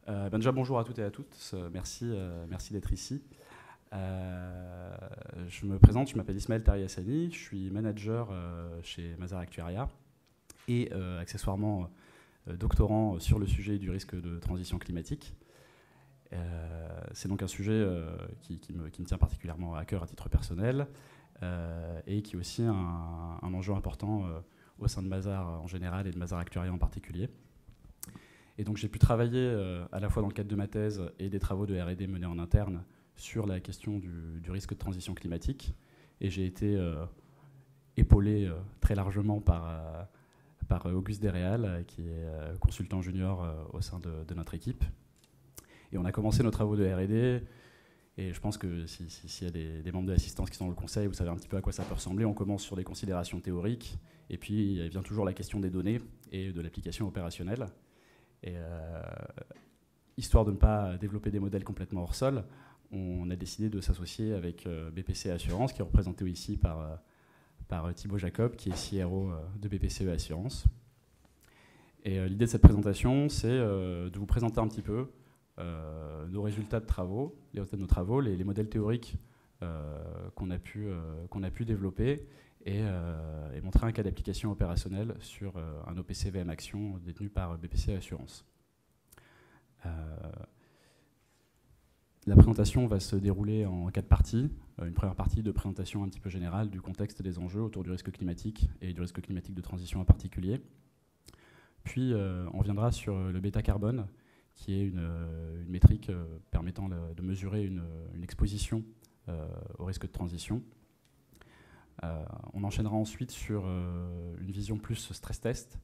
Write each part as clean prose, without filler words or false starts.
Déjà, bonjour à toutes et à tous. Merci d'être ici. Je me présente, je m'appelle Ismaël Tariassani, je suis manager chez Mazars Actuaria et accessoirement doctorant sur le sujet du risque de transition climatique. C'est donc un sujet qui me tient particulièrement à cœur à titre personnel et qui est aussi un enjeu important au sein de Mazars en général et de Mazars Actuaria en particulier. Et donc j'ai pu travailler à la fois dans le cadre de ma thèse et des travaux de R&D menés en interne sur la question du risque de transition climatique. Et j'ai été épaulé très largement par Auguste Desréal, qui est consultant junior au sein de notre équipe. Et on a commencé nos travaux de R&D. Et je pense que s'il y a des membres de l'assistance qui sont dans le conseil, vous savez un petit peu à quoi ça peut ressembler. On commence sur des considérations théoriques. Et puis il vient toujours la question des données et de l'application opérationnelle. Et histoire de ne pas développer des modèles complètement hors sol, on a décidé de s'associer avec BPCE Assurance, qui est représenté ici par Thibaut Jacob, qui est CRO de BPCE Assurance. Et l'idée de cette présentation, c'est de vous présenter un petit peu nos résultats de travaux, les résultats de nos travaux, les modèles théoriques qu'on a pu développer et montrer un cas d'application opérationnelle sur un OPC VM Action détenu par BPCE Assurance. La présentation va se dérouler en 4 parties. Une première partie de présentation un petit peu générale du contexte des enjeux autour du risque climatique et du risque climatique de transition en particulier. Puis on viendra sur le bêta-carbone, qui est une métrique permettant de mesurer une exposition au risque de transition. On enchaînera ensuite sur une vision plus stress test,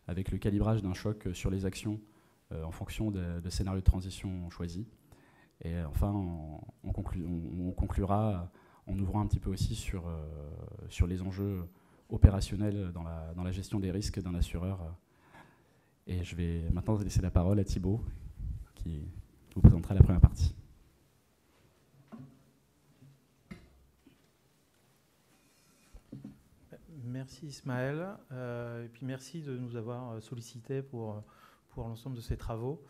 avec le calibrage d'un choc sur les actions en fonction de scénarios de transition choisis. Et enfin, on conclura en ouvrant un petit peu aussi sur les enjeux opérationnels dans la gestion des risques d'un assureur. Et je vais maintenant laisser la parole à Thibaut, qui vous présentera la première partie. Merci Ismaël, et puis merci de nous avoir sollicité pour l'ensemble de ces travaux.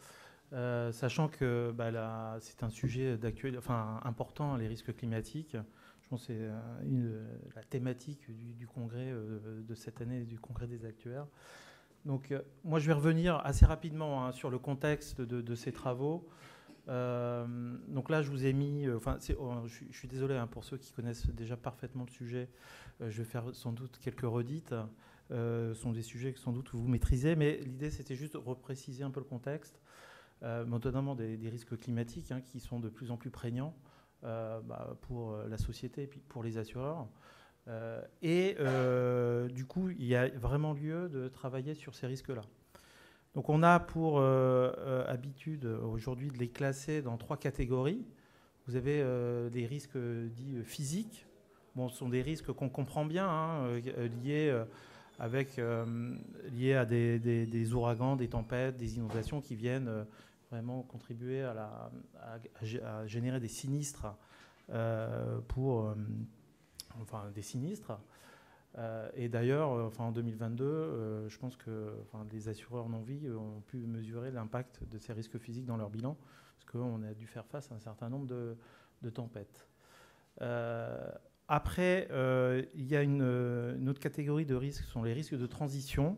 Sachant que c'est un sujet important, les risques climatiques. Je pense que c'est la thématique du congrès de cette année, du congrès des actuaires. Donc, moi, je vais revenir assez rapidement sur le contexte de ces travaux. Donc là, je vous ai mis... je suis désolé pour ceux qui connaissent déjà parfaitement le sujet. Je vais faire sans doute quelques redites. Ce sont des sujets que sans doute vous maîtrisez, mais l'idée, c'était juste de repréciser un peu le contexte, notamment des risques climatiques qui sont de plus en plus prégnants pour la société et puis pour les assureurs. Du coup, il y a vraiment lieu de travailler sur ces risques-là. Donc on a pour habitude aujourd'hui de les classer dans 3 catégories. Vous avez des risques dits physiques. Bon, ce sont des risques qu'on comprend bien, liés à des ouragans, des tempêtes, des inondations qui viennent vraiment contribuer à générer des sinistres des sinistres. Et d'ailleurs, en 2022, je pense que les assureurs non-vie ont pu mesurer l'impact de ces risques physiques dans leur bilan, parce qu'on a dû faire face à un certain nombre de tempêtes. Après, il y a une autre catégorie de risques, ce sont les risques de transition.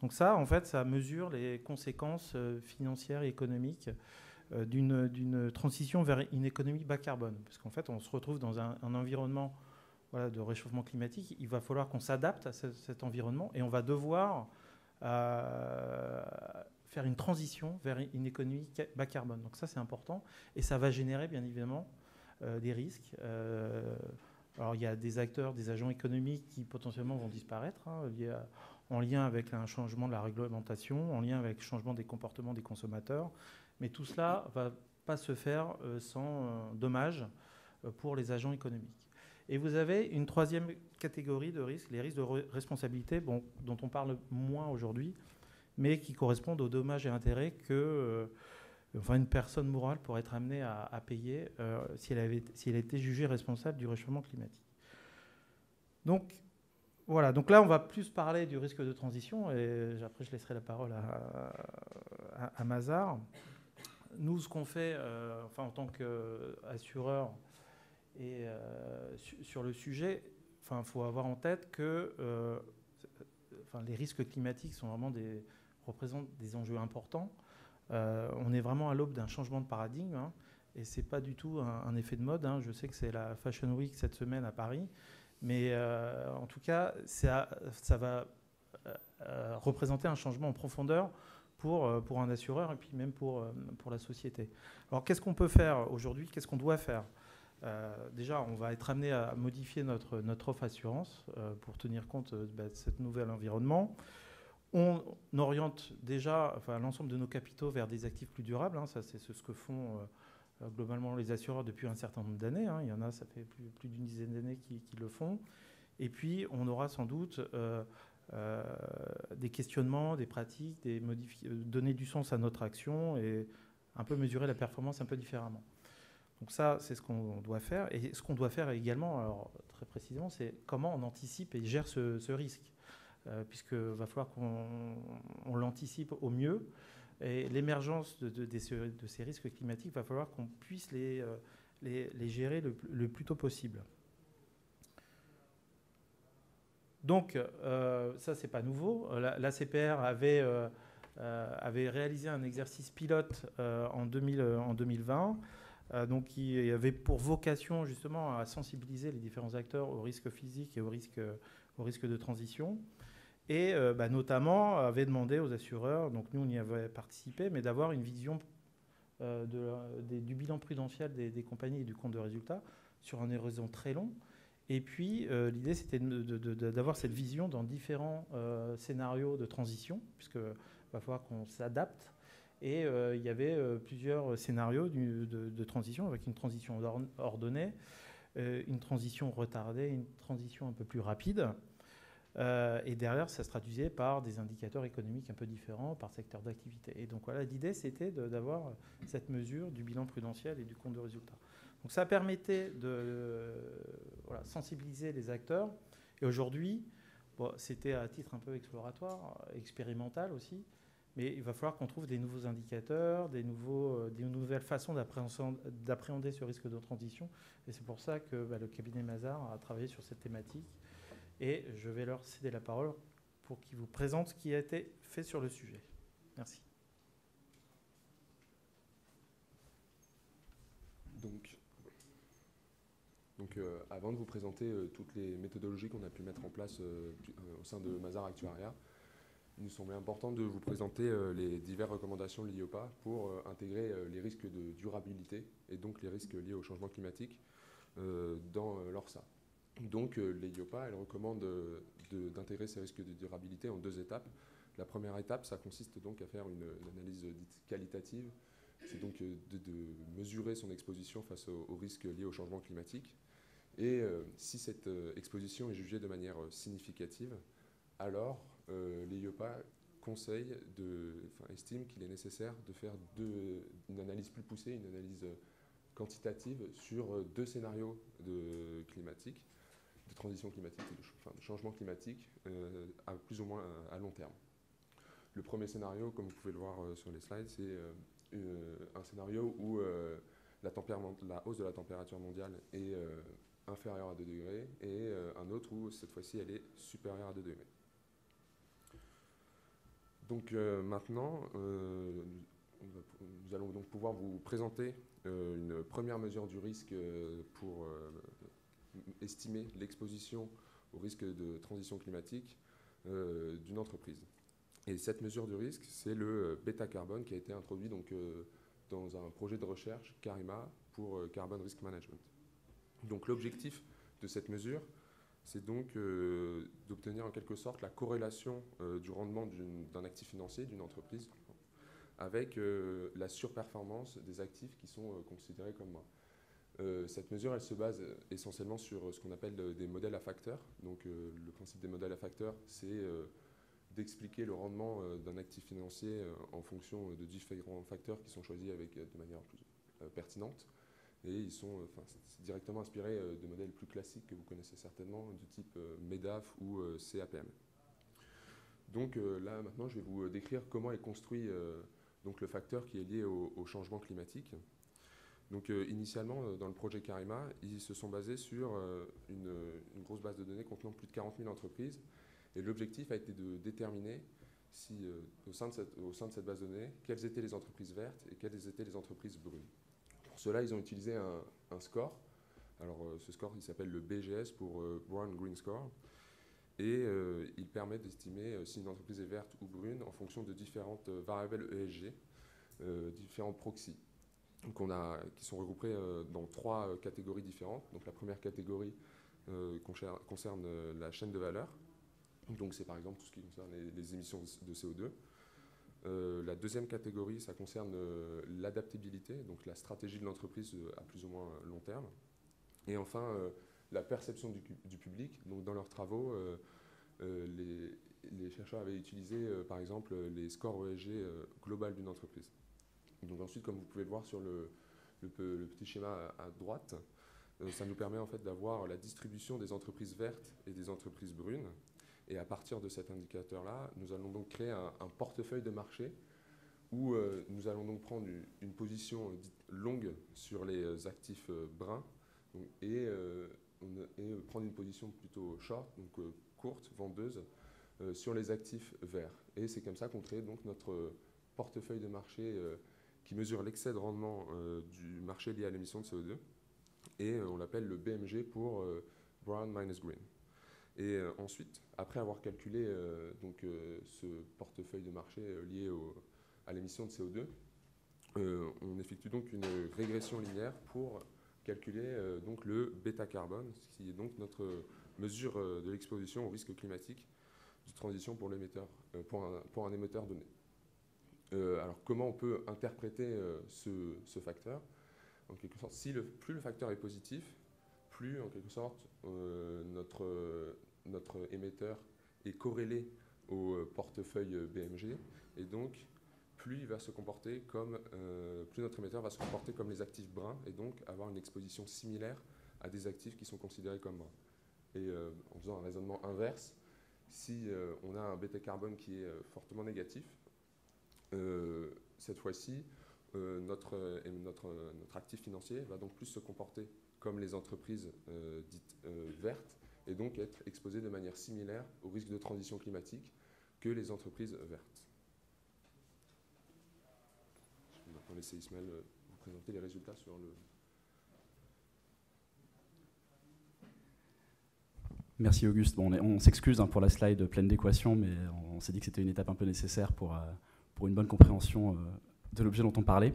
Donc ça, en fait, ça mesure les conséquences financières et économiques d'une transition vers une économie bas carbone. Parce qu'en fait, on se retrouve dans un environnement de réchauffement climatique. Il va falloir qu'on s'adapte à cet environnement et on va devoir faire une transition vers une économie bas carbone. Donc ça, c'est important. Et ça va générer, bien évidemment, des risques. Alors, il y a des acteurs, des agents économiques qui potentiellement vont disparaître, en lien avec un changement de la réglementation, en lien avec le changement des comportements des consommateurs. Mais tout cela ne va pas se faire sans dommages pour les agents économiques. Et vous avez une troisième catégorie de risques, les risques de responsabilité, dont on parle moins aujourd'hui, mais qui correspondent aux dommages et intérêts que une personne morale pourrait être amenée à payer si elle a été jugée responsable du réchauffement climatique. Donc, voilà. Donc là, on va plus parler du risque de transition, et après, je laisserai la parole à Mazars. nous, ce qu'on fait enfin, en tant qu'assureur et sur le sujet, il faut avoir en tête que enfin, les risques climatiques représentent des enjeux importants. On est vraiment à l'aube d'un changement de paradigme, hein, et ce n'est pas du tout un effet de mode. Hein. Je sais que c'est la Fashion Week cette semaine à Paris, mais en tout cas, ça va représenter un changement en profondeur pour un assureur et puis même pour la société. Alors qu'est-ce qu'on peut faire aujourd'hui? Qu'est-ce qu'on doit faire? Déjà, on va être amené à modifier notre offre assurance pour tenir compte de ce nouvel environnement. On oriente déjà l'ensemble de nos capitaux vers des actifs plus durables. Hein. Ça, c'est ce que font globalement les assureurs depuis un certain nombre d'années. Hein. Il y en a, ça fait plus d'une dizaine d'années qui le font. Et puis, on aura sans doute des questionnements, des pratiques, donner du sens à notre action et un peu mesurer la performance un peu différemment. Donc ça, c'est ce qu'on doit faire. Et ce qu'on doit faire également, alors très précisément, c'est comment on anticipe et gère ce risque. Puisqu'il va falloir qu'on l'anticipe au mieux. Et l'émergence de ces risques climatiques, il va falloir qu'on puisse les gérer le plus tôt possible. Donc, ça, c'est pas nouveau. L'ACPR avait réalisé un exercice pilote en 2020, donc qui avait pour vocation justement à sensibiliser les différents acteurs aux risques physiques et aux risques de transition. Et notamment avait demandé aux assureurs, donc nous on y avait participé, mais d'avoir une vision du bilan prudentiel des compagnies et du compte de résultat sur un horizon très long. Et puis l'idée c'était d'avoir cette vision dans différents scénarios de transition, puisqu'il va falloir qu'on s'adapte. Et il y avait plusieurs scénarios de transition, avec une transition ordonnée, une transition retardée, une transition un peu plus rapide. Et derrière, ça se traduisait par des indicateurs économiques un peu différents, par secteur d'activité. Et donc voilà, l'idée, c'était d'avoir cette mesure du bilan prudentiel et du compte de résultat. Donc ça permettait de sensibiliser les acteurs. Et aujourd'hui, c'était à titre un peu exploratoire, expérimental aussi, mais il va falloir qu'on trouve des nouveaux indicateurs, des nouvelles façons d'appréhender ce risque de transition. Et c'est pour ça que le cabinet Mazars a travaillé sur cette thématique. Et je vais leur céder la parole pour qu'ils vous présentent ce qui a été fait sur le sujet. Merci. Donc avant de vous présenter toutes les méthodologies qu'on a pu mettre en place au sein de Mazars Actuariat, il nous semblait important de vous présenter les diverses recommandations de l'IOPA pour intégrer les risques de durabilité et donc les risques liés au changement climatique dans l'ORSA. Donc l'IOPA, elle recommande d'intégrer ces risques de durabilité en 2 étapes. La première étape, ça consiste donc à faire une analyse dite qualitative. C'est donc de mesurer son exposition face aux risques liés au changement climatique. Et si cette exposition est jugée de manière significative, alors l'IOPA estime qu'il est nécessaire de faire une analyse plus poussée, une analyse quantitative sur 2 scénarios de transition climatique, de changement climatique, à plus ou moins à long terme. Le premier scénario, comme vous pouvez le voir sur les slides, c'est un scénario où la hausse de la température mondiale est inférieure à 2 degrés et un autre où, cette fois-ci, elle est supérieure à 2 degrés. Donc maintenant, nous allons donc pouvoir vous présenter une première mesure du risque pour estimer l'exposition au risque de transition climatique d'une entreprise. Et cette mesure du risque, c'est le bêta-carbone qui a été introduit donc, dans un projet de recherche, CARIMA, pour Carbon Risk Management. Donc l'objectif de cette mesure, c'est donc d'obtenir en quelque sorte la corrélation du rendement d'un actif financier, d'une entreprise, avec la surperformance des actifs qui sont considérés comme moins. Cette mesure, elle se base essentiellement sur ce qu'on appelle des modèles à facteurs. Donc le principe des modèles à facteurs, c'est d'expliquer le rendement d'un actif financier en fonction de différents facteurs qui sont choisis de manière plus pertinente. Et ils sont directement inspirés de modèles plus classiques que vous connaissez certainement, du type MEDAF ou CAPM. Donc là, maintenant, je vais vous décrire comment est construit donc le facteur qui est lié au changement climatique. Donc initialement, dans le projet Karima, ils se sont basés sur une grosse base de données contenant plus de 40 000 entreprises. Et l'objectif a été de déterminer si, au sein de cette base de données, quelles étaient les entreprises vertes et quelles étaient les entreprises brunes. Pour cela, ils ont utilisé un score. Alors ce score, il s'appelle le BGS pour Brown Green Score. Et il permet d'estimer si une entreprise est verte ou brune en fonction de différentes variables ESG, différents proxys. Donc qui sont regroupés dans 3 catégories différentes. Donc la première catégorie concerne la chaîne de valeur. Donc c'est par exemple tout ce qui concerne les émissions de CO2. La deuxième catégorie, ça concerne l'adaptabilité, donc la stratégie de l'entreprise à plus ou moins long terme. Et enfin, la perception du public. Donc dans leurs travaux, les chercheurs avaient utilisé par exemple les scores ESG global d'une entreprise. Donc ensuite, comme vous pouvez le voir sur le petit schéma à droite, ça nous permet en fait d'avoir la distribution des entreprises vertes et des entreprises brunes. Et à partir de cet indicateur-là, nous allons donc créer un portefeuille de marché où nous allons donc prendre une position longue sur les actifs bruns et prendre une position plutôt short, donc courte, vendeuse, sur les actifs verts. Et c'est comme ça qu'on crée donc notre portefeuille de marché qui mesure l'excès de rendement du marché lié à l'émission de CO2. Et on l'appelle le BMG pour Brown minus Green. Et ensuite, après avoir calculé ce portefeuille de marché lié à l'émission de CO2, on effectue donc une régression linéaire pour calculer donc le bêta-carbone, qui est donc notre mesure de l'exposition au risque climatique de transition pour un émetteur donné. Alors comment on peut interpréter ce facteur? En quelque sorte, plus le facteur est positif, plus en quelque sorte notre émetteur est corrélé au portefeuille BMG, et donc plus il va se comporter plus notre émetteur va se comporter comme les actifs bruns, et donc avoir une exposition similaire à des actifs qui sont considérés comme bruns. Et en faisant un raisonnement inverse, si on a un bêta-carbone qui est fortement négatif, cette fois-ci, notre actif financier va donc plus se comporter comme les entreprises dites vertes, et donc être exposé de manière similaire au risque de transition climatique que les entreprises vertes. Je vais maintenant laisser Ismaël vous présenter les résultats sur le... Merci Auguste. Bon, on s'excuse pour la slide pleine d'équations, mais on s'est dit que c'était une étape un peu nécessaire pour une bonne compréhension de l'objet dont on parlait.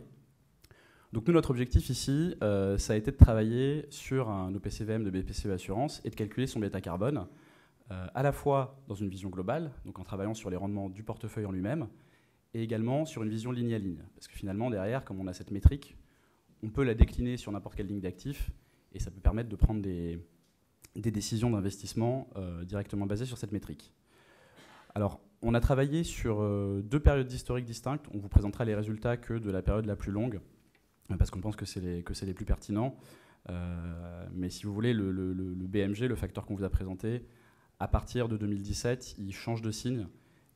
Donc nous, notre objectif ici, ça a été de travailler sur un OPCVM de BPCE Assurance et de calculer son bêta-carbone, à la fois dans une vision globale, donc en travaillant sur les rendements du portefeuille en lui-même, et également sur une vision ligne à ligne. Parce que finalement, derrière, comme on a cette métrique, on peut la décliner sur n'importe quelle ligne d'actifs, et ça peut permettre de prendre des décisions d'investissement directement basées sur cette métrique. Alors, on a travaillé sur 2 périodes d'historique distinctes. On vous présentera les résultats que de la période la plus longue, parce qu'on pense que c'est les plus pertinents. Mais si vous voulez, le BMG, le facteur qu'on vous a présenté, à partir de 2017, il change de signe.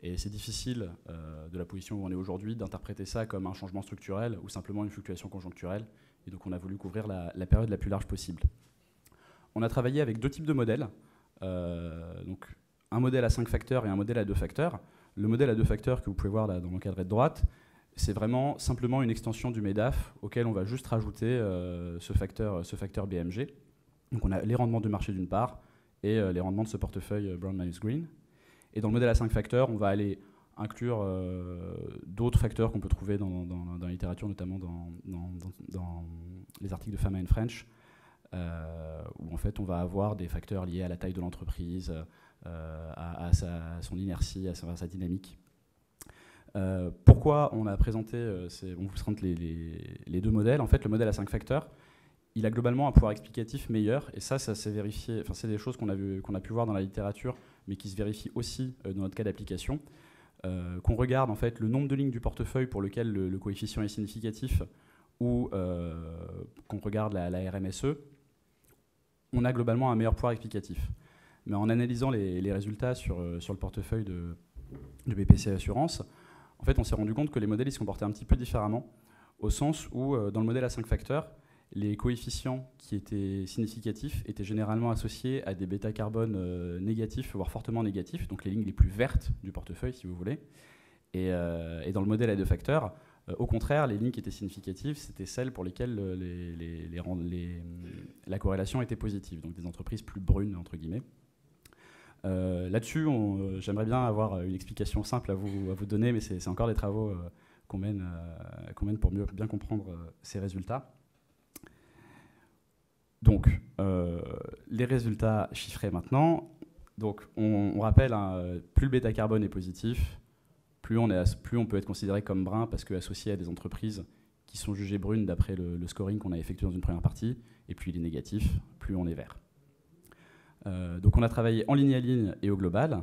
Et c'est difficile, de la position où on est aujourd'hui, d'interpréter ça comme un changement structurel ou simplement une fluctuation conjoncturelle. Et donc on a voulu couvrir la période la plus large possible. On a travaillé avec 2 types de modèles. Donc un modèle à 5 facteurs et un modèle à 2 facteurs. Le modèle à 2 facteurs que vous pouvez voir là dans l'encadré de droite, c'est vraiment simplement une extension du MEDAF auquel on va juste rajouter ce facteur BMG. Donc on a les rendements du marché d'une part et les rendements de ce portefeuille Brown minus Green. Et dans le modèle à 5 facteurs, on va aller inclure d'autres facteurs qu'on peut trouver dans la littérature, notamment dans les articles de Fama and French, où en fait on va avoir des facteurs liés à la taille de l'entreprise, à son inertie, à sa dynamique. Pourquoi on a présenté, on vous présente les 2 modèles. En fait, le modèle à 5 facteurs, il a globalement un pouvoir explicatif meilleur, et ça s'est vérifié, enfin c'est des choses qu'on a pu voir dans la littérature, mais qui se vérifient aussi dans notre cas d'application. Qu'on regarde en fait le nombre de lignes du portefeuille pour lequel le coefficient est significatif, ou qu'on regarde la RMSE, on a globalement un meilleur pouvoir explicatif. Mais en analysant les résultats sur le portefeuille de BPCE Assurance, en fait, on s'est rendu compte que les modèles ils se comportaient un petit peu différemment, au sens où, dans le modèle à 5 facteurs, les coefficients qui étaient significatifs étaient généralement associés à des bêta-carbone négatifs, voire fortement négatifs, donc les lignes les plus vertes du portefeuille, si vous voulez. Et dans le modèle à 2 facteurs, au contraire, les lignes qui étaient significatives, c'était celles pour lesquelles la corrélation était positive, donc des entreprises plus brunes, entre guillemets. Là-dessus, j'aimerais bien avoir une explication simple à vous donner, mais c'est encore des travaux qu'on mène pour bien comprendre ces résultats. Donc, les résultats chiffrés maintenant. Donc, on rappelle, hein, plus le bêta-carbone est positif, plus on peut être considéré comme brun parce qu'associé à des entreprises qui sont jugées brunes d'après le scoring qu'on a effectué dans une première partie, et puis il est négatif, plus on est vert. Donc on a travaillé en ligne à ligne et au global.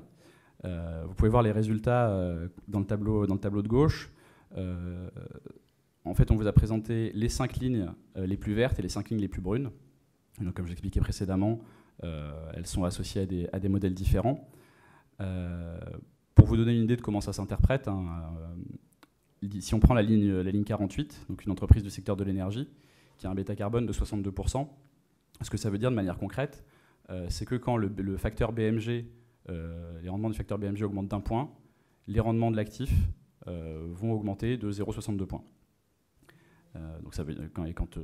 Vous pouvez voir les résultats dans le tableau de gauche. En fait, on vous a présenté les 5 lignes les plus vertes et les 5 lignes les plus brunes. Donc, comme j'expliquais précédemment, elles sont associées à des modèles différents. Pour vous donner une idée de comment ça s'interprète, hein, si on prend la ligne 48, donc une entreprise du secteur de l'énergie, qui a un bêta-carbone de 62%, ce que ça veut dire de manière concrète, c'est que quand le facteur BMG, les rendements du facteur BMG augmentent d'1 point, les rendements de l'actif vont augmenter de 0,62 points. Donc ça veut, quand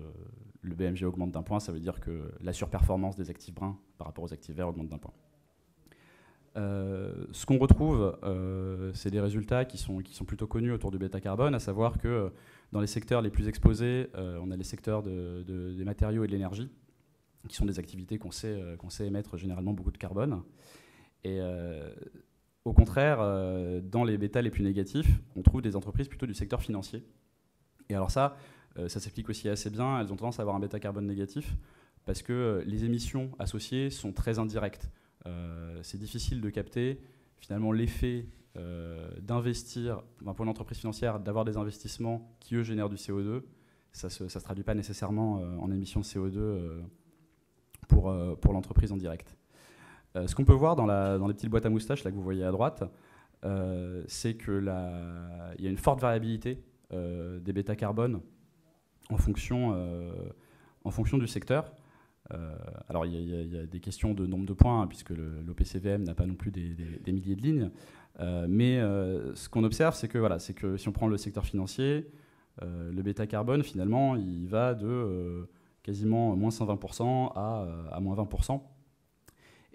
le BMG augmente d'1 point, ça veut dire que la surperformance des actifs bruns par rapport aux actifs verts augmente d'1 point. Ce qu'on retrouve, c'est des résultats qui sont plutôt connus autour du bêta-carbone, à savoir que dans les secteurs les plus exposés, on a les secteurs des matériaux et de l'énergie, qui sont des activités qu'on sait émettre généralement beaucoup de carbone. Et au contraire, dans les bêtas les plus négatifs, on trouve des entreprises plutôt du secteur financier. Et alors ça s'explique aussi assez bien, elles ont tendance à avoir un bêta-carbone négatif, parce que les émissions associées sont très indirectes. C'est difficile de capter finalement l'effet d'investir, pour une entreprise financière, d'avoir des investissements qui, eux, génèrent du CO2. Ça ne se traduit pas nécessairement en émissions de CO2 pour l'entreprise en direct. Ce qu'on peut voir dans les petites boîtes à moustaches là, que vous voyez à droite, c'est qu'il y a une forte variabilité des bêta-carbone en fonction du secteur. Alors il y a des questions de nombre de points, hein, puisque l'OPCVM n'a pas non plus des milliers de lignes. Mais ce qu'on observe, c'est que si on prend le secteur financier, le bêta-carbone, finalement, il va de quasiment moins 120% à moins 20%.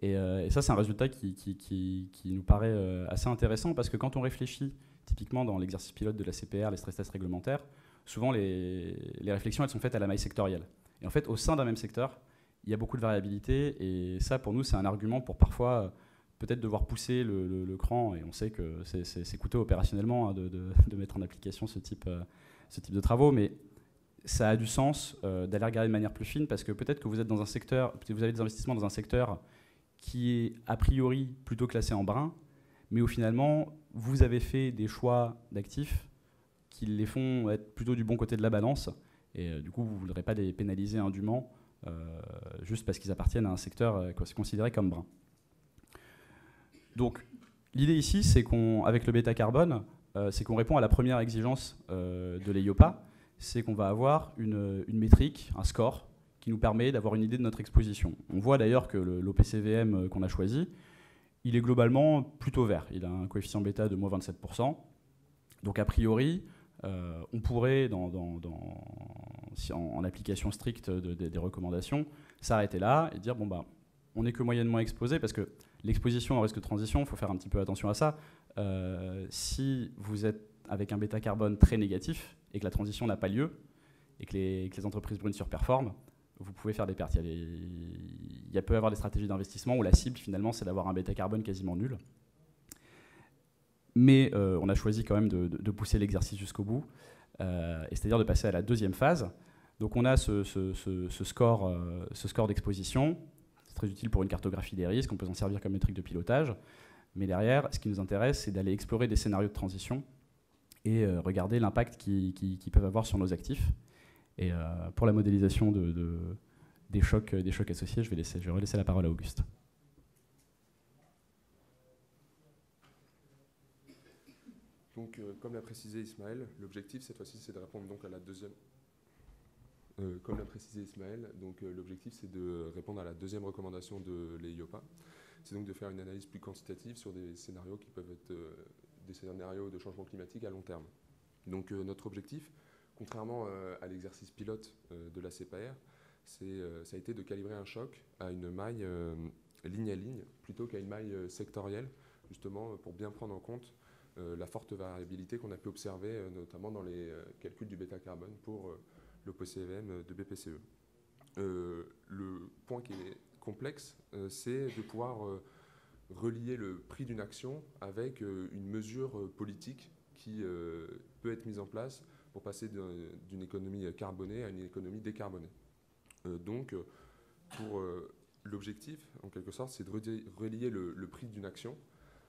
Et ça, c'est un résultat qui nous paraît assez intéressant, parce que quand on réfléchit, typiquement dans l'exercice pilote de la CPR, les stress tests réglementaires, souvent les réflexions, elles sont faites à la maille sectorielle. Et en fait, au sein d'un même secteur, il y a beaucoup de variabilité, et ça, pour nous, c'est un argument pour parfois peut-être devoir pousser le cran, et on sait que c'est coûteux opérationnellement, hein, de mettre en application ce type de travaux, mais ça a du sens d'aller regarder de manière plus fine, parce que peut-être que vous êtes dans un secteur, vous avez des investissements dans un secteur qui est a priori plutôt classé en brun, mais où finalement vous avez fait des choix d'actifs qui les font être plutôt du bon côté de la balance, et du coup vous ne voudrez pas les pénaliser indûment juste parce qu'ils appartiennent à un secteur considéré comme brun. Donc l'idée ici, c'est qu'avec le bêta-carbone, c'est qu'on répond à la première exigence de l'EIOPA, c'est qu'on va avoir une métrique, un score, qui nous permet d'avoir une idée de notre exposition. On voit d'ailleurs que l'OPCVM qu'on a choisi, il est globalement plutôt vert. Il a un coefficient bêta de moins 27%. Donc a priori, on pourrait, en application stricte des recommandations, s'arrêter là et dire, bon, bah, on n'est que moyennement exposé, parce que l'exposition au risque de transition, il faut faire un petit peu attention à ça. Si vous êtes avec un bêta-carbone très négatif et que la transition n'a pas lieu, et que les entreprises brunes surperforment, vous pouvez faire des pertes. Il peut y avoir des stratégies d'investissement où la cible, finalement, c'est d'avoir un bêta-carbone quasiment nul. Mais on a choisi quand même de pousser l'exercice jusqu'au bout, et c'est-à-dire de passer à la deuxième phase. Donc on a ce score d'exposition. C'est très utile pour une cartographie des risques, on peut s'en servir comme métrique de pilotage. Mais derrière, ce qui nous intéresse, c'est d'aller explorer des scénarios de transition et regarder l'impact qu'ils peuvent avoir sur nos actifs. Et pour la modélisation des chocs associés, je vais relaisser la parole à Auguste. Donc, comme l'a précisé Ismaël, l'objectif cette fois-ci, c'est de répondre donc à la deuxième. Comme l'a précisé Ismaël, donc l'objectif c'est de répondre à la deuxième recommandation de l'EIOPA. C'est donc de faire une analyse plus quantitative sur des scénarios qui peuvent être des scénarios de changement climatique à long terme. Donc notre objectif, contrairement à l'exercice pilote de la CPR, ça a été de calibrer un choc à une maille ligne à ligne plutôt qu'à une maille sectorielle, justement pour bien prendre en compte la forte variabilité qu'on a pu observer, notamment dans les calculs du bêta-carbone pour l'OPCVM de BPCE. Le point qui est complexe, c'est de pouvoir relier le prix d'une action avec une mesure politique qui peut être mise en place pour passer d'une économie carbonée à une économie décarbonée. Donc, pour l'objectif, en quelque sorte, c'est de relier le prix d'une action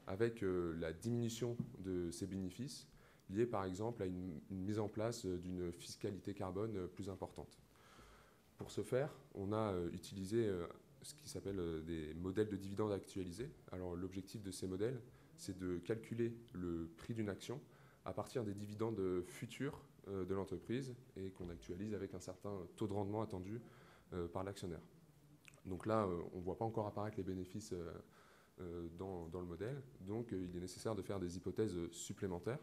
avec la diminution de ses bénéfices, liés par exemple à une mise en place d'une fiscalité carbone plus importante. Pour ce faire, on a utilisé ce qui s'appelle des modèles de dividendes actualisés. Alors l'objectif de ces modèles, c'est de calculer le prix d'une action à partir des dividendes futurs de l'entreprise et qu'on actualise avec un certain taux de rendement attendu par l'actionnaire. Donc là, on ne voit pas encore apparaître les bénéfices dans le modèle, donc il est nécessaire de faire des hypothèses supplémentaires.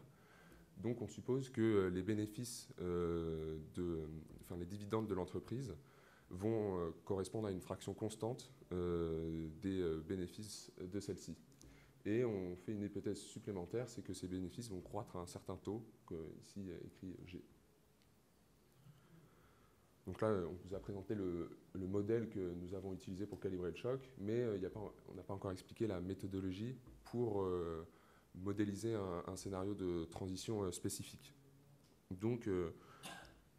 Donc on suppose que les bénéfices, les dividendes de l'entreprise vont correspondre à une fraction constante des bénéfices de celle-ci. Et on fait une hypothèse supplémentaire, c'est que ces bénéfices vont croître à un certain taux, ici écrit G. Donc là, on vous a présenté le modèle que nous avons utilisé pour calibrer le choc, mais on n'a pas encore expliqué la méthodologie pour modéliser un scénario de transition spécifique. Donc,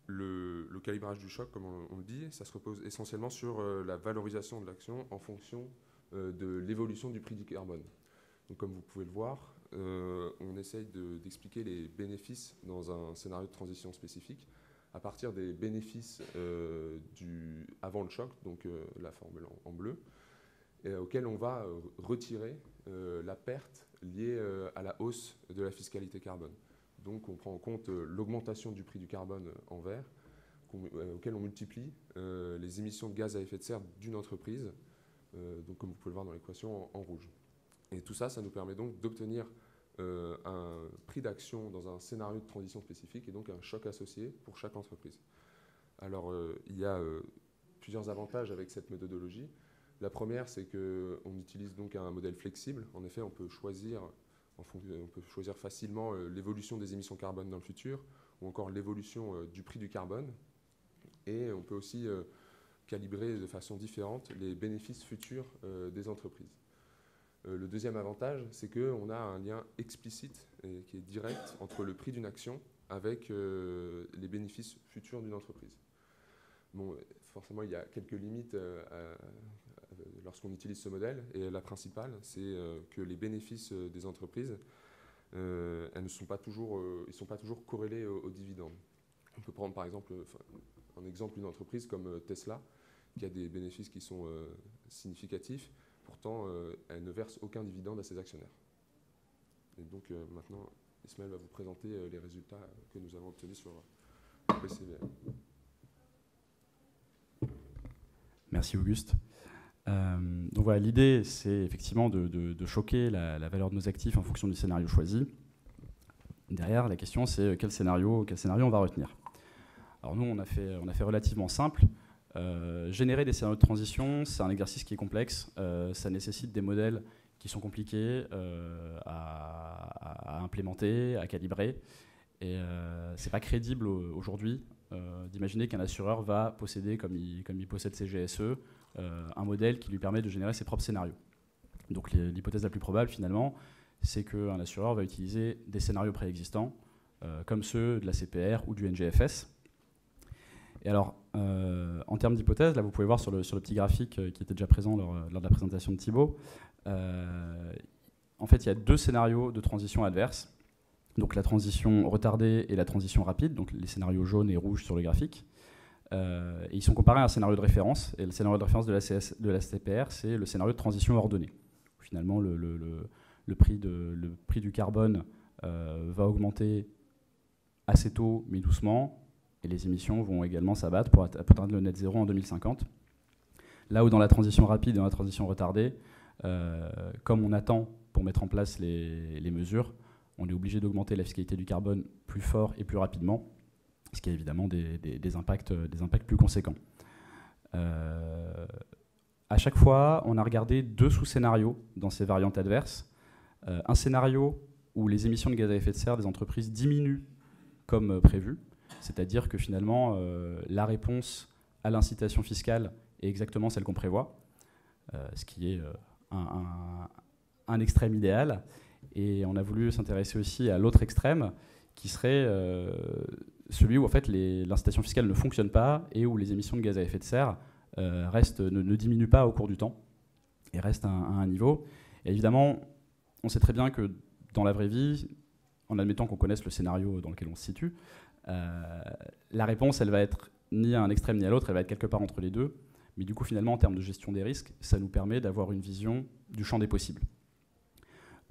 le calibrage du choc, comme on le dit, ça se repose essentiellement sur la valorisation de l'action en fonction de l'évolution du prix du carbone. Donc, comme vous pouvez le voir, on essaye d'expliquer les bénéfices dans un scénario de transition spécifique à partir des bénéfices avant le choc, donc la formule en bleu, et auquel on va retirer la perte liée à la hausse de la fiscalité carbone. Donc on prend en compte l'augmentation du prix du carbone en vert, auquel on multiplie les émissions de gaz à effet de serre d'une entreprise, donc comme vous pouvez le voir dans l'équation en rouge. Et tout ça, ça nous permet donc d'obtenir un prix d'action dans un scénario de transition spécifique et donc un choc associé pour chaque entreprise. Alors, il y a plusieurs avantages avec cette méthodologie. La première, c'est qu'on utilise donc un modèle flexible. En effet, on peut choisir facilement l'évolution des émissions carbone dans le futur ou encore l'évolution du prix du carbone. Et on peut aussi calibrer de façon différente les bénéfices futurs des entreprises. Le deuxième avantage, c'est qu'on a un lien explicite et qui est direct entre le prix d'une action avec les bénéfices futurs d'une entreprise. Bon, forcément, il y a quelques limites lorsqu'on utilise ce modèle, et la principale, c'est que les bénéfices des entreprises, ils ne sont pas toujours corrélés aux dividendes. On peut prendre par exemple un exemple d'une entreprise comme Tesla, qui a des bénéfices qui sont significatifs. Pourtant, elle ne verse aucun dividende à ses actionnaires. Et donc maintenant, Ismaël va vous présenter les résultats que nous avons obtenus sur le PCVM. Merci Auguste. Donc voilà, l'idée, c'est effectivement de choquer la valeur de nos actifs en fonction du scénario choisi. Derrière, la question, c'est quel scénario on va retenir. Alors nous, on a fait relativement simple. Générer des scénarios de transition, c'est un exercice qui est complexe. Ça nécessite des modèles qui sont compliqués à implémenter, à calibrer. Et c'est pas crédible aujourd'hui d'imaginer qu'un assureur va posséder, comme il possède ses GSE, un modèle qui lui permet de générer ses propres scénarios. Donc l'hypothèse la plus probable, finalement, c'est qu'un assureur va utiliser des scénarios préexistants, comme ceux de la CPR ou du NGFS. Et alors, en termes d'hypothèse, là vous pouvez voir sur le petit graphique qui était déjà présent lors de la présentation de Thibaut, en fait il y a deux scénarios de transition adverse, donc la transition retardée et la transition rapide, donc les scénarios jaunes et rouges sur le graphique. Et ils sont comparés à un scénario de référence, et le scénario de référence de la CPR, c'est le scénario de transition ordonnée. Finalement, le prix du carbone va augmenter assez tôt, mais doucement, et les émissions vont également s'abattre pour atteindre le net zéro en 2050. Là où dans la transition rapide et dans la transition retardée, comme on attend pour mettre en place les mesures, on est obligé d'augmenter la fiscalité du carbone plus fort et plus rapidement, ce qui a évidemment des impacts plus conséquents. À chaque fois, on a regardé 2 sous-scénarios dans ces variantes adverses. Un scénario où les émissions de gaz à effet de serre des entreprises diminuent comme prévu, c'est-à-dire que finalement, la réponse à l'incitation fiscale est exactement celle qu'on prévoit, ce qui est un extrême idéal. Et on a voulu s'intéresser aussi à l'autre extrême, qui serait celui où en fait, l'incitation fiscale ne fonctionne pas et où les émissions de gaz à effet de serre ne diminuent pas au cours du temps et restent à un niveau. Et évidemment, on sait très bien que dans la vraie vie, en admettant qu'on connaisse le scénario dans lequel on se situe, la réponse, elle va être ni à un extrême ni à l'autre, elle va être quelque part entre les deux. Mais du coup, finalement, en termes de gestion des risques, ça nous permet d'avoir une vision du champ des possibles.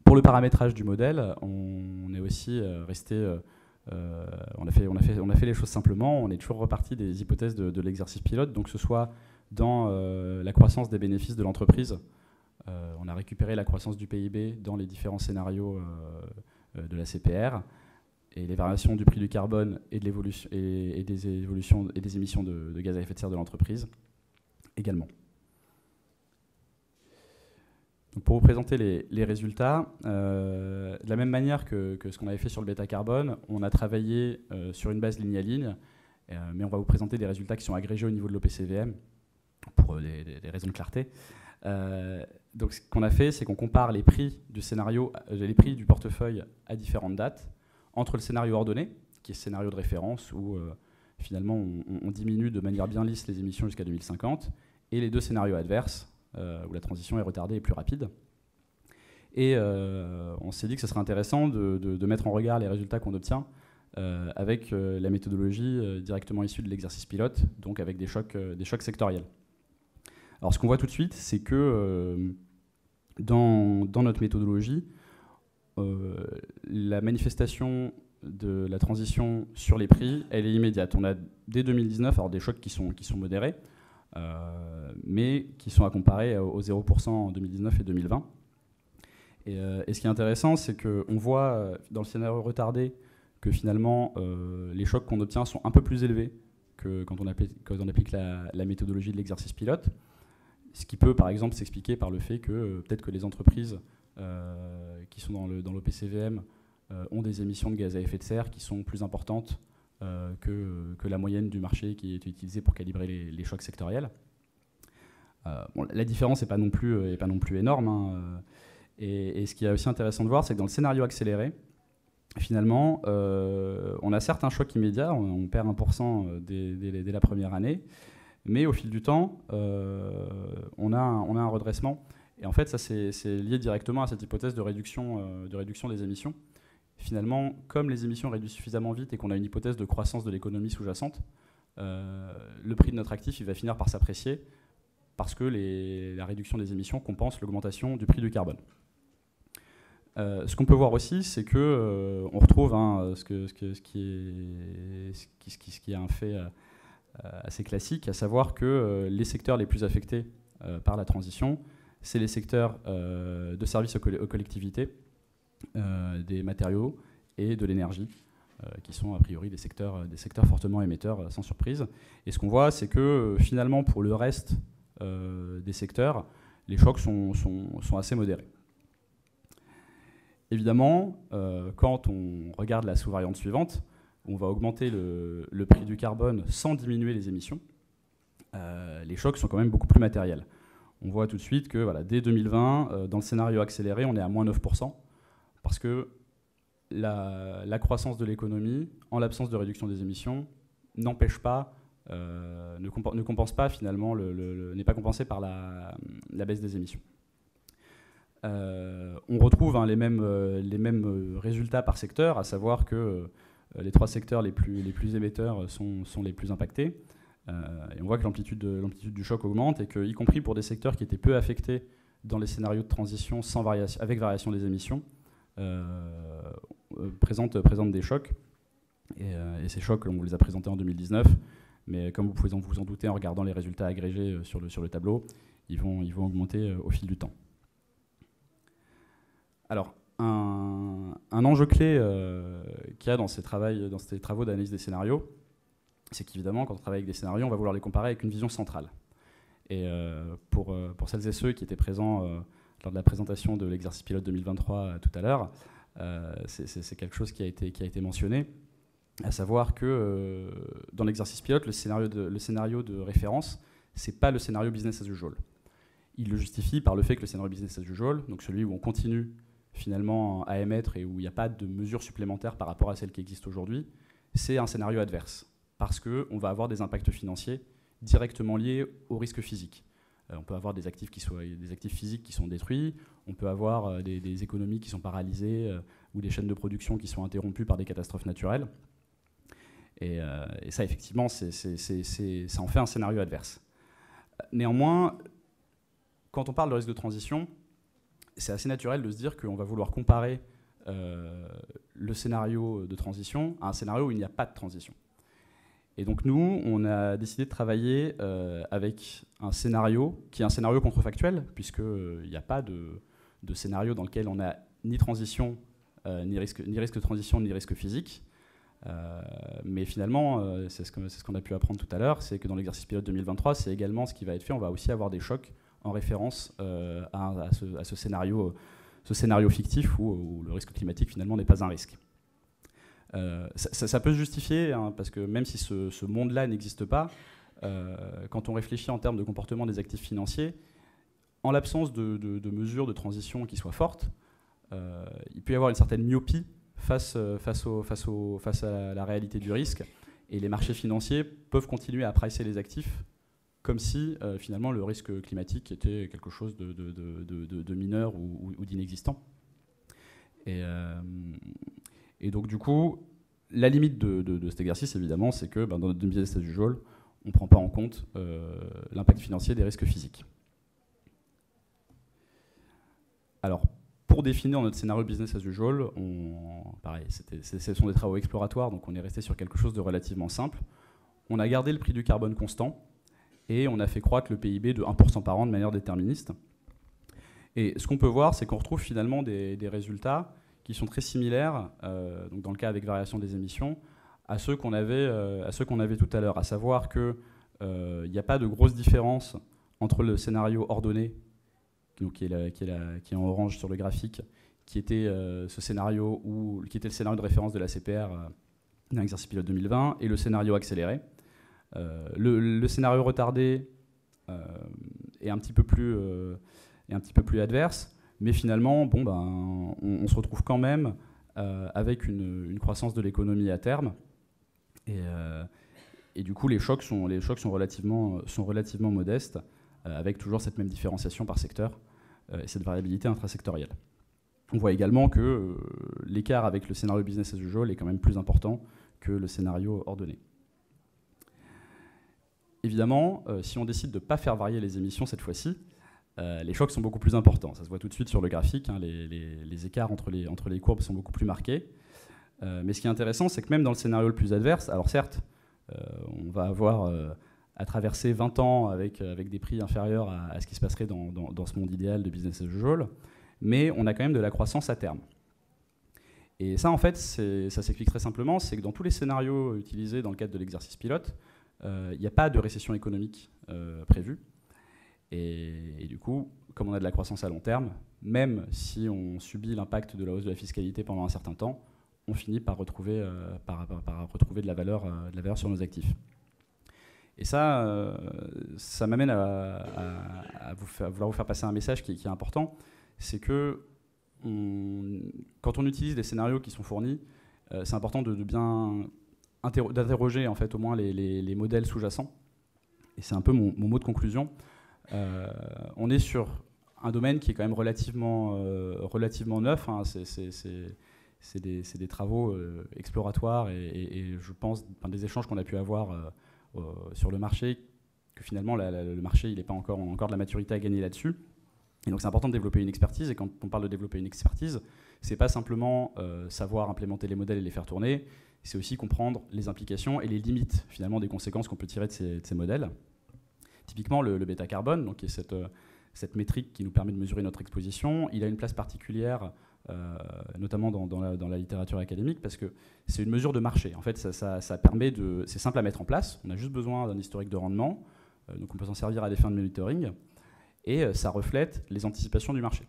Pour le paramétrage du modèle, on est aussi resté... on a fait les choses simplement. On est toujours reparti des hypothèses de l'exercice pilote. Donc, que ce soit dans la croissance des bénéfices de l'entreprise, on a récupéré la croissance du PIB dans les différents scénarios de la CPR, et les variations du prix du carbone et de l'évolution et des émissions de gaz à effet de serre de l'entreprise également. Donc pour vous présenter les résultats, de la même manière que ce qu'on avait fait sur le bêta-carbone, on a travaillé sur une base ligne à ligne, mais on va vous présenter des résultats qui sont agrégés au niveau de l'OPCVM pour des raisons de clarté. Donc ce qu'on a fait, c'est qu'on compare les prix du scénario, les prix du portefeuille à différentes dates, entre le scénario ordonné, qui est le scénario de référence, où finalement on diminue de manière bien lisse les émissions jusqu'à 2050, et les 2 scénarios adverses, où la transition est retardée et plus rapide. Et on s'est dit que ce serait intéressant de mettre en regard les résultats qu'on obtient avec la méthodologie directement issue de l'exercice pilote, donc avec des chocs sectoriels. Alors ce qu'on voit tout de suite, c'est que dans notre méthodologie, la manifestation de la transition sur les prix, elle est immédiate. On a dès 2019 alors des chocs qui sont modérés, mais qui sont à comparer au 0% en 2019 et 2020. Et ce qui est intéressant, c'est qu'on voit dans le scénario retardé que finalement les chocs qu'on obtient sont un peu plus élevés que quand on applique la méthodologie de l'exercice pilote. Ce qui peut par exemple s'expliquer par le fait que peut-être que les entreprises qui sont dans l'OPCVM ont des émissions de gaz à effet de serre qui sont plus importantes que la moyenne du marché qui est utilisée pour calibrer les chocs sectoriels. Bon, la différence n'est pas non plus énorme, hein. Et ce qui est aussi intéressant de voir, c'est que dans le scénario accéléré, finalement, on a certes un choc immédiat, on perd 1% dès la première année, mais au fil du temps, on a un redressement. Et en fait, ça c'est lié directement à cette hypothèse de réduction des émissions. Finalement, comme les émissions réduisent suffisamment vite et qu'on a une hypothèse de croissance de l'économie sous-jacente, le prix de notre actif il va finir par s'apprécier parce que la réduction des émissions compense l'augmentation du prix du carbone. Ce qu'on peut voir aussi, c'est que on retrouve ce qui est un fait assez classique, à savoir que les secteurs les plus affectés par la transition, c'est les secteurs de services aux collectivités, des matériaux et de l'énergie, qui sont a priori des secteurs fortement émetteurs, sans surprise. Et ce qu'on voit, c'est que finalement, pour le reste des secteurs, les chocs sont assez modérés. Évidemment, quand on regarde la sous-variante suivante, on va augmenter le prix du carbone sans diminuer les émissions. Les chocs sont quand même beaucoup plus matériels. On voit tout de suite que voilà, dès 2020, dans le scénario accéléré, on est à moins 9%, parce que la croissance de l'économie, en l'absence de réduction des émissions, n'empêche pas, ne compense pas finalement, n'est pas compensée par la baisse des émissions. On retrouve les mêmes résultats par secteur, à savoir que les 3 secteurs les plus émetteurs sont les plus impactés. Et on voit que l'amplitude du choc augmente et que, y compris pour des secteurs qui étaient peu affectés dans les scénarios de transition avec variation des émissions, présentent des chocs. Et ces chocs, on vous les a présentés en 2019. Mais comme vous pouvez vous en douter en regardant les résultats agrégés sur le tableau, ils vont augmenter au fil du temps. Alors, un enjeu clé qu'il y a dans ces travaux d'analyse des scénarios, c'est qu'évidemment, quand on travaille avec des scénarios, on va vouloir les comparer avec une vision centrale. Et pour celles et ceux qui étaient présents lors de la présentation de l'exercice pilote 2023 tout à l'heure, c'est quelque chose qui a été mentionné, à savoir que dans l'exercice pilote, le scénario de référence, c'est pas le scénario business as usual. Il le justifie par le fait que le scénario business as usual, donc celui où on continue finalement à émettre et où il n'y a pas de mesures supplémentaires par rapport à celles qui existent aujourd'hui, c'est un scénario adverse, parce qu'on va avoir des impacts financiers directement liés au risque physique. On peut avoir des actifs physiques qui sont détruits, on peut avoir des économies qui sont paralysées ou des chaînes de production qui sont interrompues par des catastrophes naturelles. Et ça, effectivement, ça en fait un scénario adverse. Néanmoins, quand on parle de risque de transition, c'est assez naturel de se dire qu'on va vouloir comparer le scénario de transition à un scénario où il n'y a pas de transition. Et donc nous, on a décidé de travailler avec un scénario qui est un scénario contrefactuel, puisqu'il n'y a pas de scénario dans lequel on n'a ni transition, ni risque de transition, ni risque physique. Mais finalement, c'est ce qu'on a pu apprendre tout à l'heure, c'est que dans l'exercice pilote 2023, c'est également ce qui va être fait. On va aussi avoir des chocs en référence à ce scénario fictif où le risque climatique finalement n'est pas un risque. Ça peut se justifier, hein, parce que même si ce monde-là n'existe pas, quand on réfléchit en termes de comportement des actifs financiers, en l'absence de mesures de transition qui soient fortes, il peut y avoir une certaine myopie face à la réalité du risque, et les marchés financiers peuvent continuer à pricer les actifs comme si finalement le risque climatique était quelque chose de mineur ou d'inexistant. Et donc du coup, la limite de cet exercice, évidemment, c'est que dans notre business as usual, on ne prend pas en compte l'impact financier des risques physiques. Alors, pour définir notre scénario business as usual, pareil, ce sont des travaux exploratoires, donc on est resté sur quelque chose de relativement simple. On a gardé le prix du carbone constant et on a fait croître le PIB de 1% par an de manière déterministe. Et ce qu'on peut voir, c'est qu'on retrouve finalement des résultats qui sont très similaires, donc dans le cas avec variation des émissions, à ceux qu'on avait tout à l'heure, à savoir qu'il n'y a pas de grosse différence entre le scénario ordonné, donc qui est en orange sur le graphique, qui était qui était le scénario de référence de la CPR dans l'exercice pilote 2020, et le scénario accéléré. Le scénario retardé est un petit peu plus adverse, mais finalement, on se retrouve quand même avec une croissance de l'économie à terme, et du coup, les chocs sont relativement modestes, avec toujours cette même différenciation par secteur et cette variabilité intrasectorielle. On voit également que l'écart avec le scénario business as usual est quand même plus important que le scénario ordonné. Évidemment, si on décide de ne pas faire varier les émissions cette fois-ci, les chocs sont beaucoup plus importants. Ça se voit tout de suite sur le graphique, hein, les écarts entre les courbes sont beaucoup plus marqués. Mais ce qui est intéressant, c'est que même dans le scénario le plus adverse, alors certes, on va avoir à traverser 20 ans avec des prix inférieurs à ce qui se passerait dans ce monde idéal de business as usual, mais on a quand même de la croissance à terme. Et ça, en fait, ça s'explique très simplement, c'est que dans tous les scénarios utilisés dans le cadre de l'exercice pilote, il n'y a pas de récession économique prévue. Et du coup, comme on a de la croissance à long terme, même si on subit l'impact de la hausse de la fiscalité pendant un certain temps, on finit par retrouver de la valeur sur nos actifs. Et ça m'amène à vouloir vous faire passer un message qui est important, c'est que quand on utilise des scénarios qui sont fournis, c'est important de bien d'interroger en fait au moins les modèles sous-jacents. Et c'est un peu mon mot de conclusion. On est sur un domaine qui est quand même relativement neuf, hein. C'est des travaux exploratoires et je pense des échanges qu'on a pu avoir sur le marché, que finalement le marché il n'est pas encore de la maturité à gagner là-dessus. Et donc c'est important de développer une expertise, et quand on parle de développer une expertise, c'est pas simplement savoir implémenter les modèles et les faire tourner, c'est aussi comprendre les implications et les limites finalement des conséquences qu'on peut tirer de ces modèles. Typiquement le bêta-carbone, donc qui est cette métrique qui nous permet de mesurer notre exposition, il a une place particulière, notamment dans la littérature académique, parce que c'est une mesure de marché. En fait, ça permet c'est simple à mettre en place, on a juste besoin d'un historique de rendement, donc on peut s'en servir à des fins de monitoring, et ça reflète les anticipations du marché.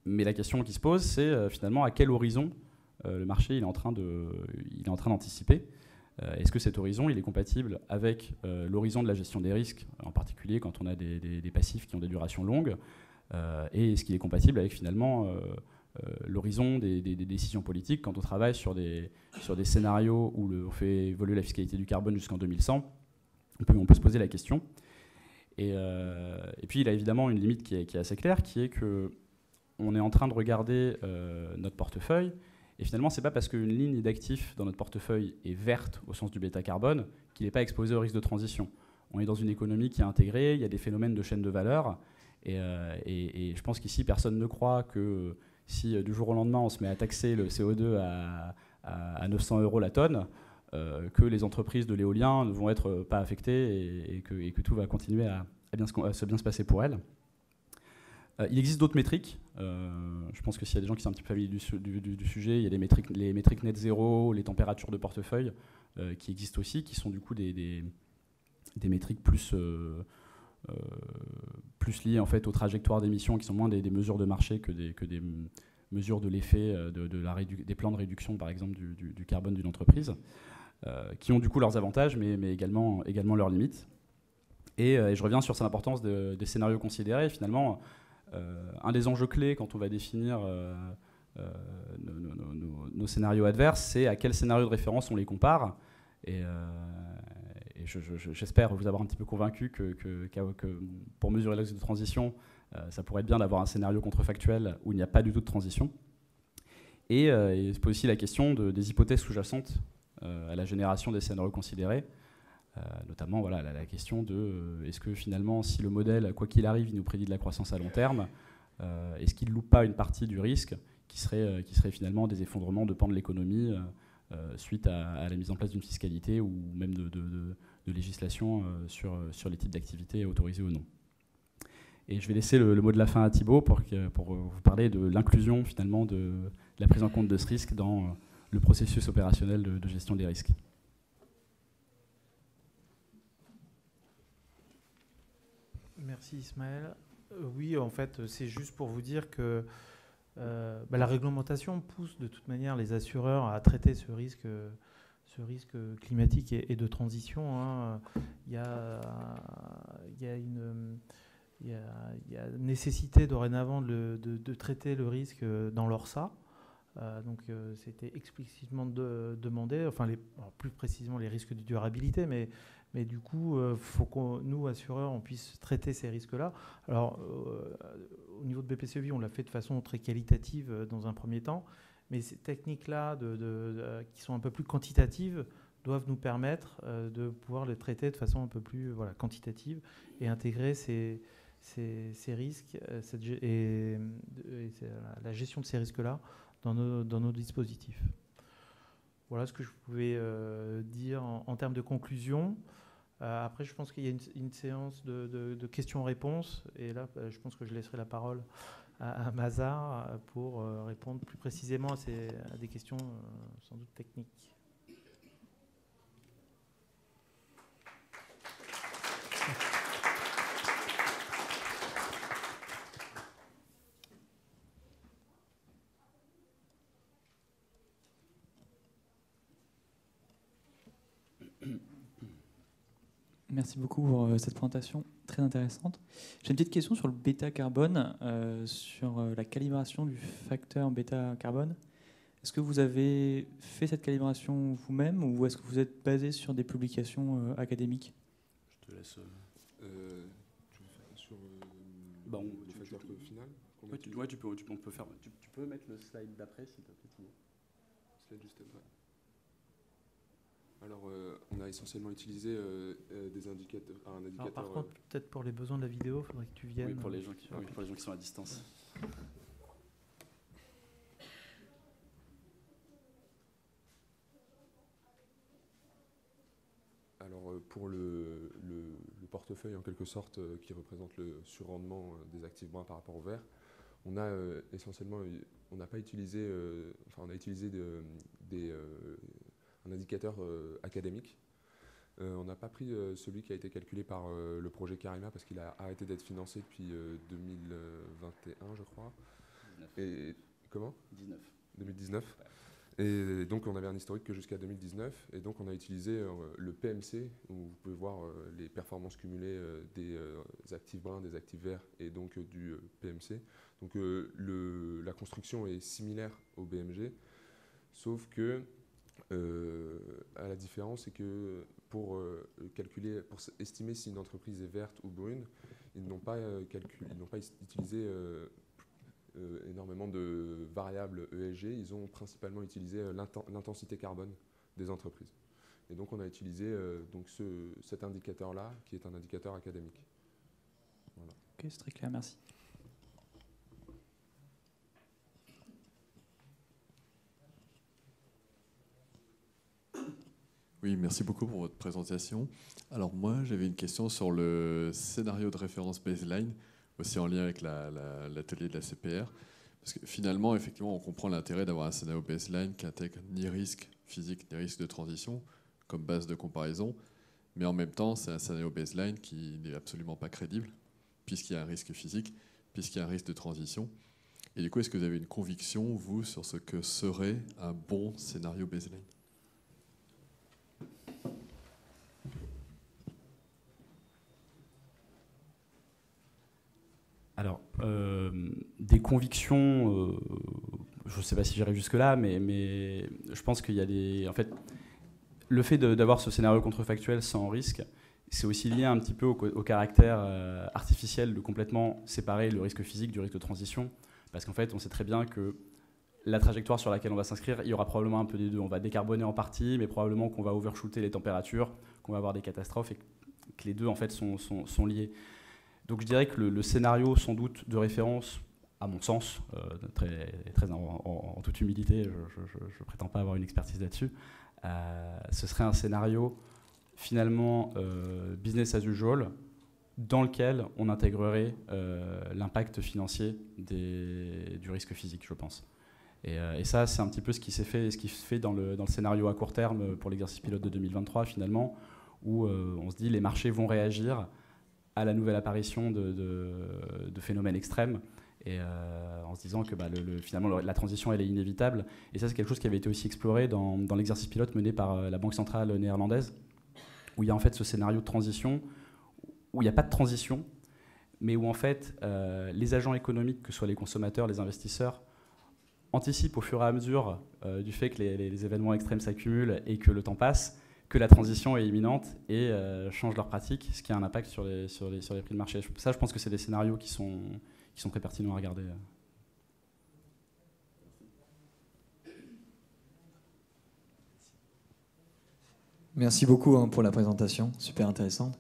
Mais la question qui se pose, c'est finalement à quel horizon le marché il est en train d'anticiper. Est-ce que cet horizon il est compatible avec l'horizon de la gestion des risques, en particulier quand on a des passifs qui ont des durations longues, et est-ce qu'il est compatible avec finalement l'horizon des décisions politiques quand on travaille sur des scénarios où on fait évoluer la fiscalité du carbone jusqu'en 2100. On peut se poser la question. Et puis il a évidemment une limite qui est assez claire, qui est qu'on est en train de regarder notre portefeuille, et finalement c'est pas parce qu'une ligne d'actifs dans notre portefeuille est verte au sens du bêta-carbone qu'il n'est pas exposé au risque de transition. On est dans une économie qui est intégrée, il y a des phénomènes de chaîne de valeur, et je pense qu'ici personne ne croit que si du jour au lendemain on se met à taxer le CO2 à 900 € la tonne, que les entreprises de l'éolien ne vont être pas affectées et que tout va continuer à bien se passer pour elles. Il existe d'autres métriques. Je pense que s'il y a des gens qui sont un petit peu familiers du sujet, il y a les métriques net zéro, les températures de portefeuille qui existent aussi, qui sont du coup des métriques plus liées en fait aux trajectoires d'émissions, qui sont moins des mesures de marché que des mesures de l'effet des plans de réduction par exemple du carbone d'une entreprise. Qui ont du coup leurs avantages, mais également leurs limites. Et je reviens sur l'importance des scénarios considérés. Finalement, un des enjeux clés quand on va définir nos scénarios adverses, c'est à quel scénario de référence on les compare. Et j'espère vous avoir un petit peu convaincu que pour mesurer l'axe de transition, ça pourrait être bien d'avoir un scénario contrefactuel où il n'y a pas du tout de transition. Et il se pose aussi la question des hypothèses sous-jacentes à la génération des scénarios considérés, notamment voilà, la question de est-ce que finalement, si le modèle, quoi qu'il arrive, il nous prédit de la croissance à long terme, est-ce qu'il ne loupe pas une partie du risque qui serait finalement des effondrements de pans de l'économie suite à la mise en place d'une fiscalité ou même de législation sur les types d'activités autorisées ou non. Et je vais laisser le mot de la fin à Thibaut pour vous parler de l'inclusion finalement de la prise en compte de ce risque dans le processus opérationnel de gestion des risques. Merci Ismaël. Oui, en fait, c'est juste pour vous dire que la réglementation pousse de toute manière les assureurs à traiter ce risque climatique et de transition. Hein. Il y a nécessité dorénavant de traiter le risque dans l'ORSA. Donc c'était explicitement demandé, enfin plus précisément les risques de durabilité, mais du coup, il faut que nous, assureurs, on puisse traiter ces risques-là. Alors, au niveau de BPCEVI, on l'a fait de façon très qualitative dans un premier temps, mais ces techniques-là, qui sont un peu plus quantitatives, doivent nous permettre de pouvoir les traiter de façon un peu plus quantitative et intégrer ces risques et la gestion de ces risques-là dans nos dispositifs. Voilà ce que je pouvais dire en termes de conclusion. Après, je pense qu'il y a une séance de questions-réponses. Et là, je pense que je laisserai la parole à Mazar pour répondre plus précisément à des questions sans doute techniques. Merci beaucoup pour cette présentation très intéressante. J'ai une petite question sur le bêta-carbone, sur la calibration du facteur bêta-carbone. Est-ce que vous avez fait cette calibration vous-même ou est-ce que vous êtes basé sur des publications académiques ? Je te laisse... sur le facteur final tu peux mettre le slide d'après, s'il te plaît. Slide juste après. Alors, on a essentiellement utilisé des indicateurs. Un indicateur. Alors, par contre, peut-être pour les besoins de la vidéo, il faudrait que tu viennes. Oui, pour les gens qui sont à distance. Alors, pour le portefeuille, en quelque sorte, qui représente le surrendement des actifs bruns par rapport au vert, on a essentiellement, on n'a pas utilisé, on a utilisé un indicateur académique. On n'a pas pris celui qui a été calculé par le projet Karima parce qu'il a arrêté d'être financé depuis 2021, je crois. 19. Et comment 2019. Ouais. Et donc on avait un historique que jusqu'à 2019, et donc on a utilisé le PMC, où vous pouvez voir les performances cumulées des actifs bruns, des actifs verts, et donc du PMC. Donc la construction est similaire au BMG, sauf que à la différence, c'est que pour estimer si une entreprise est verte ou brune, ils n'ont pas utilisé énormément de variables ESG, ils ont principalement utilisé l'intensité carbone des entreprises. Et donc on a utilisé cet indicateur-là, qui est un indicateur académique. Voilà. Ok, c'est très clair, merci. Oui, merci beaucoup pour votre présentation. Alors moi, j'avais une question sur le scénario de référence baseline, aussi en lien avec l'atelier de la CPR. Parce que finalement, effectivement, on comprend l'intérêt d'avoir un scénario baseline qui intègre ni risque physique ni risque de transition comme base de comparaison. Mais en même temps, c'est un scénario baseline qui n'est absolument pas crédible, puisqu'il y a un risque physique, puisqu'il y a un risque de transition. Et du coup, est-ce que vous avez une conviction, vous, sur ce que serait un bon scénario baseline ? Alors, des convictions, je ne sais pas si j'irai jusque-là, mais je pense qu'il y a des... En fait, le fait d'avoir ce scénario contrefactuel sans risque, c'est aussi lié un petit peu au caractère artificiel de complètement séparer le risque physique du risque de transition. Parce qu'en fait, on sait très bien que la trajectoire sur laquelle on va s'inscrire, il y aura probablement un peu des deux. On va décarboner en partie, mais probablement qu'on va overshooter les températures, qu'on va avoir des catastrophes, et que les deux, en fait, sont liés. Donc je dirais que le scénario sans doute de référence, à mon sens, très en toute humilité, je ne prétends pas avoir une expertise là-dessus, ce serait un scénario finalement business as usual, dans lequel on intégrerait l'impact financier du risque physique, je pense. Et ça, c'est un petit peu ce qui s'est fait, ce qui se fait dans le scénario à court terme pour l'exercice pilote de 2023, finalement, où on se dit les marchés vont réagir à la nouvelle apparition de phénomènes extrêmes, et en se disant que finalement la transition elle est inévitable. Et ça, c'est quelque chose qui avait été aussi exploré dans l'exercice pilote mené par la Banque centrale néerlandaise, où il y a en fait ce scénario de transition, où il n'y a pas de transition, mais où en fait les agents économiques, que ce soit les consommateurs, les investisseurs, anticipent au fur et à mesure du fait que les événements extrêmes s'accumulent et que le temps passe, que la transition est imminente, et changent leurs pratiques, ce qui a un impact sur les prix de marché. Ça, je pense que c'est des scénarios qui sont très pertinents à regarder. Merci beaucoup pour la présentation, super intéressante.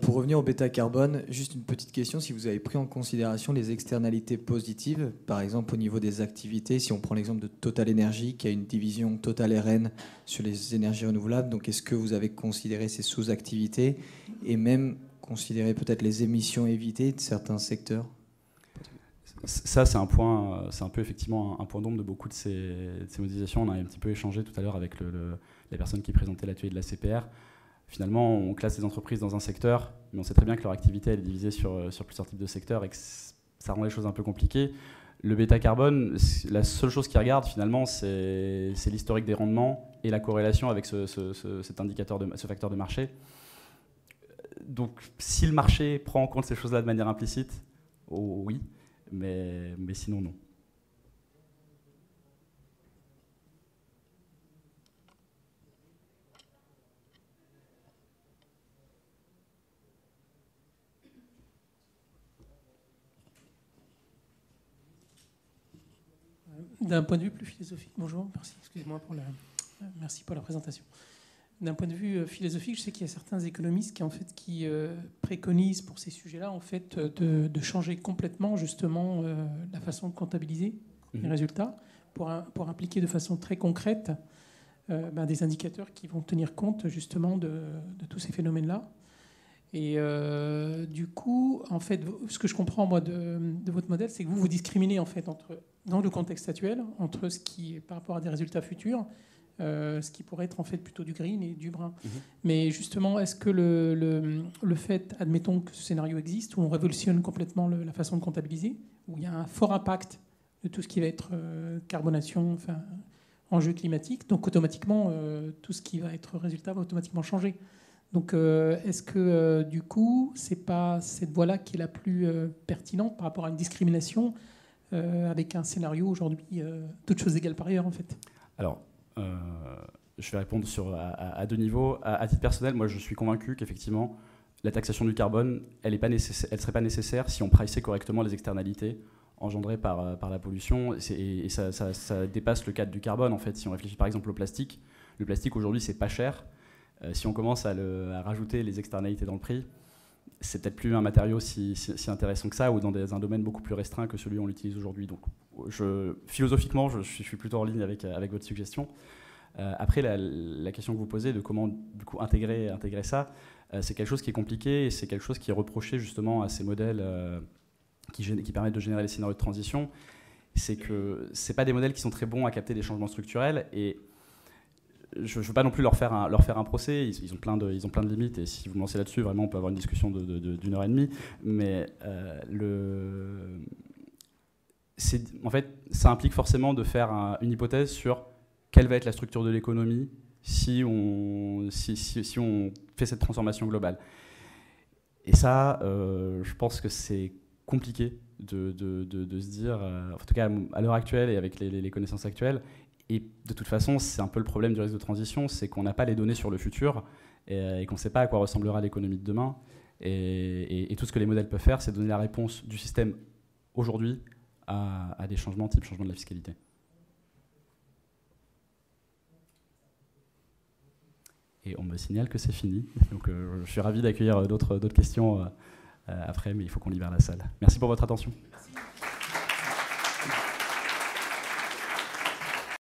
Pour revenir au bêta-carbone, juste une petite question, si vous avez pris en considération les externalités positives, par exemple au niveau des activités, si on prend l'exemple de Total Energy, qui a une division Total RN sur les énergies renouvelables, donc est-ce que vous avez considéré ces sous-activités et même considéré peut-être les émissions évitées de certains secteurs ? Ça, c'est un peu effectivement un point d'ombre de beaucoup de ces modélisations. On a un petit peu échangé tout à l'heure avec les personnes qui présentaient l'atelier de la CPR. Finalement, on classe les entreprises dans un secteur, mais on sait très bien que leur activité elle est divisée sur plusieurs types de secteurs et que ça rend les choses un peu compliquées. Le bêta-carbone, la seule chose qu'il regarde finalement, c'est l'historique des rendements et la corrélation avec cet indicateur, ce facteur de marché. Donc, si le marché prend en compte ces choses-là de manière implicite, oui, mais sinon non. D'un point de vue plus philosophique, bonjour, merci, excusez-moi merci pour la présentation. d'un point de vue philosophique, je sais qu'il y a certains économistes qui préconisent pour ces sujets-là de changer complètement justement la façon de comptabiliser les résultats pour impliquer de façon très concrète des indicateurs qui vont tenir compte justement de tous ces phénomènes-là. Et du coup, en fait, ce que je comprends moi de votre modèle, c'est que vous discriminez en fait dans le contexte actuel entre ce qui est par rapport à des résultats futurs, ce qui pourrait être en fait plutôt du green et du brun. Mais justement, est-ce que le fait, admettons que ce scénario existe, où on révolutionne complètement la façon de comptabiliser, où il y a un fort impact de tout ce qui va être carbonation, enjeux climatiques, donc automatiquement, tout ce qui va être résultat va automatiquement changer. Donc, est-ce que, du coup, c'est pas cette voie-là qui est la plus pertinente par rapport à une discrimination avec un scénario aujourd'hui, toutes choses égales par ailleurs, en fait? Alors, je vais répondre à deux niveaux. À titre personnel, moi, je suis convaincu qu'effectivement, la taxation du carbone, elle ne serait pas nécessaire si on priçait correctement les externalités engendrées par la pollution. Et ça dépasse le cadre du carbone, en fait. Si on réfléchit par exemple au plastique, le plastique, aujourd'hui, c'est pas cher. Si on commence à rajouter les externalités dans le prix, c'est peut-être plus un matériau si intéressant que ça, ou dans un domaine beaucoup plus restreint que celui où on l'utilise aujourd'hui. Donc, philosophiquement, je suis plutôt en ligne avec votre suggestion. Après, la question que vous posez de comment du coup intégrer ça, c'est quelque chose qui est compliqué, et c'est quelque chose qui est reproché justement à ces modèles qui permettent de générer les scénarios de transition. C'est que c'est pas des modèles qui sont très bons à capter des changements structurels, et je ne veux pas non plus leur faire un procès. Ils ont plein de limites, et si vous me lancez là-dessus, vraiment, on peut avoir une discussion d'une heure et demie. Mais en fait, ça implique forcément de faire une hypothèse sur quelle va être la structure de l'économie si on fait cette transformation globale. Et ça, je pense que c'est compliqué de se dire, en tout cas à l'heure actuelle et avec les connaissances actuelles. Et de toute façon, c'est un peu le problème du risque de transition, c'est qu'on n'a pas les données sur le futur et qu'on ne sait pas à quoi ressemblera l'économie de demain. Et tout ce que les modèles peuvent faire, c'est donner la réponse du système aujourd'hui à des changements type changement de la fiscalité. Et on me signale que c'est fini. Donc je suis ravi d'accueillir d'autres questions après, mais il faut qu'on libère la salle. Merci pour votre attention. Merci.